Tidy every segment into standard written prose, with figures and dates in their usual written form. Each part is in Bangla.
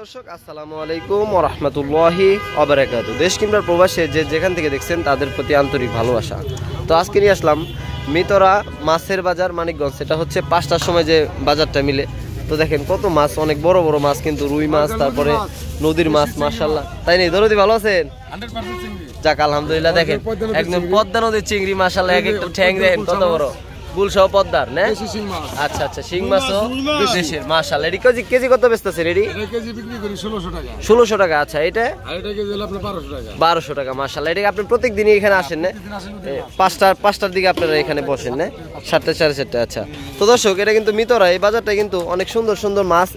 দর্শক আসসালামু আলাইকুম ওয়া রাহমাতুল্লাহি ওয়া বারাকাতুহু। দেশ কিংবা প্রবাসে যে যেখান থেকে দেখছেন তাদের প্রতি আন্তরিক ভালোবাসা। তো আজকে নিয়ে আসলাম মিতরা মাছের বাজার মানিকগঞ্জ। এটা হচ্ছে 5টার সময় যে বাজারটা মিলে। তো দেখেন কত মাছ, অনেক বড় বড় মাছ, কিন্তু রুই মাছ, তারপরে নদীর মাছ, মাশাআল্লাহ। তাই নেই দরদি, ভালো আছেন? 100% চিংড়ি। যাক আলহামদুলিল্লাহ। দেখেন একদম পদ্মা নদীর চিংড়ি, মাশাআল্লাহ, এক একটা ঠ্যাং দেখেন কত বড়, বুলসহ পদ্মার না? আচ্ছা আচ্ছা, শিং মাছও দেশের, মাশাআল্লাহ। এডি কেজি কত বেচতেছেন? এডি কেজি বিক্রি করি 1600 টাকা। 1600 টাকা। আচ্ছা, এটা আর এটা কেজি হলো আপনার 1200 টাকা। 1200 টাকা, মাশাআল্লাহ। এটা আপনি প্রত্যেকদিনই এখানে আসেন না? 5টার দিকে আপনারা এখানে বসেন না? 7টা 7:30। আচ্ছা, তো দর্শক, এটা কিন্তু মিতরা, এই বাজারটা কিন্তু অনেক সুন্দর সুন্দর মাছ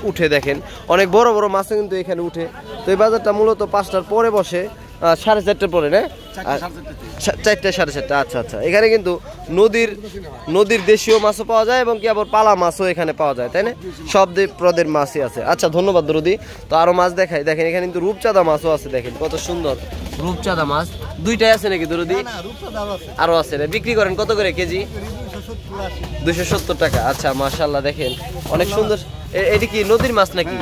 উঠে। দেখেন অনেক বড় বড় মাছও কিন্তু এখানে উঠে। তো এই বাজারটা মূলত 5টার পরে বসে, 4:30 পরে না? 4টা 4:30। আচ্ছা আচ্ছা, এখানে কিন্তু নদীর দেশীয় মাছও পাওয়া যায় এবং কি আবার পালা মাছও এখানে পাওয়া যায়, তাই না? সব প্রদের মাছই আছে। আচ্ছা, ধন্যবাদ দরদি। তো আরো মাছ দেখাই। দেখেন এখানে কিন্তু রূপচাঁদা মাছও আছে। দেখেন কত সুন্দর রূপচাঁদা মাছ। দুইটাই আছে নাকি দরদি? আরো আছে না? বিক্রি করেন কত করে কেজি? 270 টাকা। আচ্ছা, মাশাআল্লাহ। দেখেন অনেক সুন্দর। এটি কি নদীর মাছ নাকি?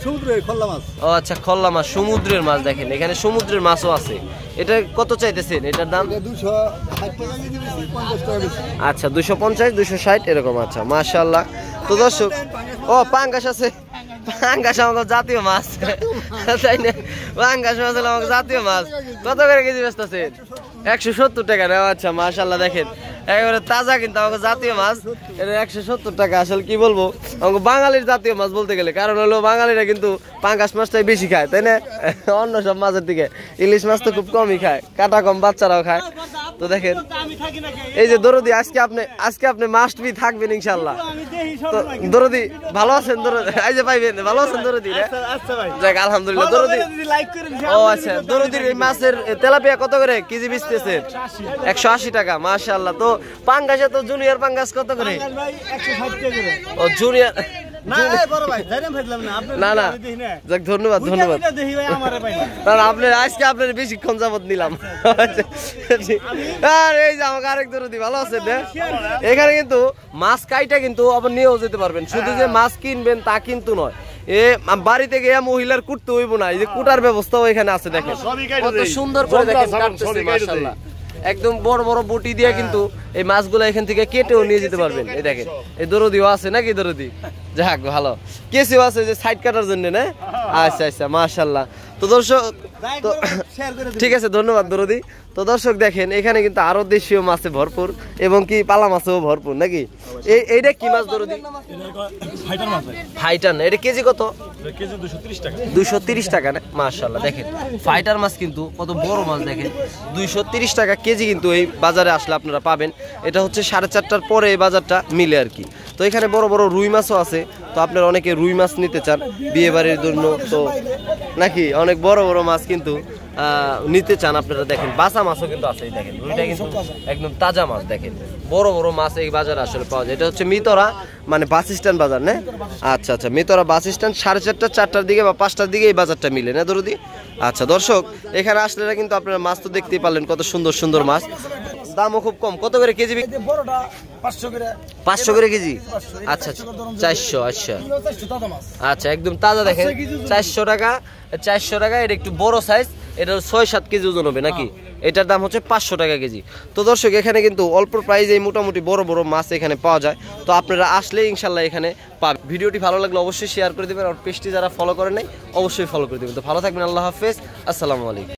সমুদ্রের খল্লা মাছ। ও আচ্ছা, খল্লা মাছ, সমুদ্রের মাছ। দেখেন এখানে সমুদ্রের মাছও আছে। এটা কত চাইতেছেন এটার দাম? 260 টাকা কেজি, 50 টাকা বেশি। আচ্ছা, 250 260 এরকম। আচ্ছা, মাশাআল্লাহ। তো দর্শক, ও পাঙ্গাস আছে। পাঙ্গাস আমাদের জাতীয় মাছ, তাই না? পাঙ্গাস মাছ হলো আমাদের জাতীয় মাছ। কত করে কেজি বেচতেছেন? 170 টাকা না? আচ্ছা, মাশাআল্লাহ। দেখেন একেবারে তাজা, কিন্তু আমাকে জাতীয় মাছ। এটা 170 টাকা। আসলে কি বলবো, আমাকে বাঙালির জাতীয় মাছ বলতে গেলে, কারণ হলো বাঙালিরা কিন্তু পাঙ্গাস মাছটাই বেশি খায়, তাই না? অন্য সব মাছের দিকে ইলিশ মাছ তো খুব কমই খায়, কাটা কম, বাচ্চারাও খায়। তো দেখেন এই যে দরদি, আজকে আপনি মাস্ট বি থাকবেন ইনশাআল্লাহ। তো দরদি ভালো আছেন? দরদি এই যে পাইবেন, ভালো আছেন দরদি? যাক আলহামদুলিল্লাহ। দরদি, ও আচ্ছা, দরদির এই মাছের তেলাপিয়া কত করে কেজি বেচতেছেন? 180 টাকা, মাশাআল্লাহ। তো পাঙ্গাসে তো জুনিয়র পাঙ্গাস কত করে? 160 টাকা করে। ও জুনিয়র না বড় ভাই, জানেন ভাইলাম না আপনি। না না, যাক ধন্যবাদ। দেখি ভাই আমারে ভাই। না আপনার আজকে আপনার বেশিক্ষণ যাবত নিলাম। আর এই যে আমাকে আরেক দরদি, ভালো আছেন না? এখানে কিন্তু মাছ কাইটা কিন্তু আবার নিয়েও যেতে পারবেন। শুধু যে মাছ কিনবেন তা কিন্তু নয়, বাড়িতে গিয়ে মহিলার কুটতে হইব না, এই যে কুটার ব্যবস্থাও এখানে আছে। দেখেন কত সুন্দর করে দেখেন কাটতেছে, মাশাআল্লাহ। একদম বড় বড় বটি দিয়ে কিন্তু এই মাছগুলো এখান থেকে কেটেও নিয়ে যেতে পারবেন। এই দেখেন এই দরদিও আছে নাকি? দরদি যাক ভালো, কেসিও আছে যে সাইড কাটার জন্য না? আচ্ছা আচ্ছা, মাশাআল্লাহ। তো দর্শক, তো ঠিক আছে, ধন্যবাদ দরদি। তো দর্শক দেখেন এখানে কিন্তু আরো দেশীয় মাছে ভরপুর এবং কি পালা মাছেও ভরপুর নাকি? এইটা কি মাছ দরদি? ফাইটার না? এটা কেজি কত? কেজি 230 টাকা। 230 টাকা না? মাশাআল্লাহ। দেখেন ফাইটার মাছ কিন্তু কত বড় মাছ। দেখেন 230 টাকা কেজি কিন্তু এই বাজারে আসলে আপনারা পাবেন। এটা হচ্ছে 4:30টার পরে এই বাজারটা মিলে আর কি। তো এখানে বড় বড় রুই মাছও আছে। তো আপনারা অনেকে রুই মাছ নিতে চান বিয়ে বাড়ির জন্য, তো নাকি অনেক বড় বড় মাছ কিন্তু নিতে চান আপনারা। দেখেন বাসা মাছও কিন্তু আছে। দেখেন রুইটা কিন্তু একদম তাজা মাছ। দেখেন বড় বড় মাছ এই বাজারে আসলে পাওয়া যায়। এটা হচ্ছে মিতরা, মানে বাস স্ট্যান্ড বাজার না? আচ্ছা আচ্ছা, মিতরা বাস স্ট্যান্ড 4:30 4টার দিকে বা 5টার দিকে এই বাজারটা মিলে না দরদি? আচ্ছা দর্শক, এখানে আসলে কিন্তু আপনারা মাছ তো দেখতেই পারলেন, কত সুন্দর সুন্দর মাছ। দামও খুব কম। কত করে কেজি? বড়টা 500 করে। 500 করে কেজি? আচ্ছা আচ্ছা, 400। আচ্ছা আচ্ছা, একদম তাজা। দেখেন 400 টাকা। 400 টাকা। এটা একটু বড় সাইজ, এটা 6-7 কেজি ওজন হবে নাকি? এটার দাম হচ্ছে 500 টাকা কেজি। তো দর্শক, এখানে কিন্তু অল্প প্রাইসে মোটামুটি বড় বড় মাছ এখানে পাওয়া যায়। তো আপনারা আসলে ইনশাল্লাহ এখানে পাবেন। ভিডিওটি ভালো লাগলে অবশ্যই শেয়ার করে দেবেন, আর পেজটি যারা ফলো করেন নাই অবশ্যই ফলো করে দেবেন। তো ভালো থাকবেন, আল্লাহ হাফেজ, আসসালামু আলাইকুম।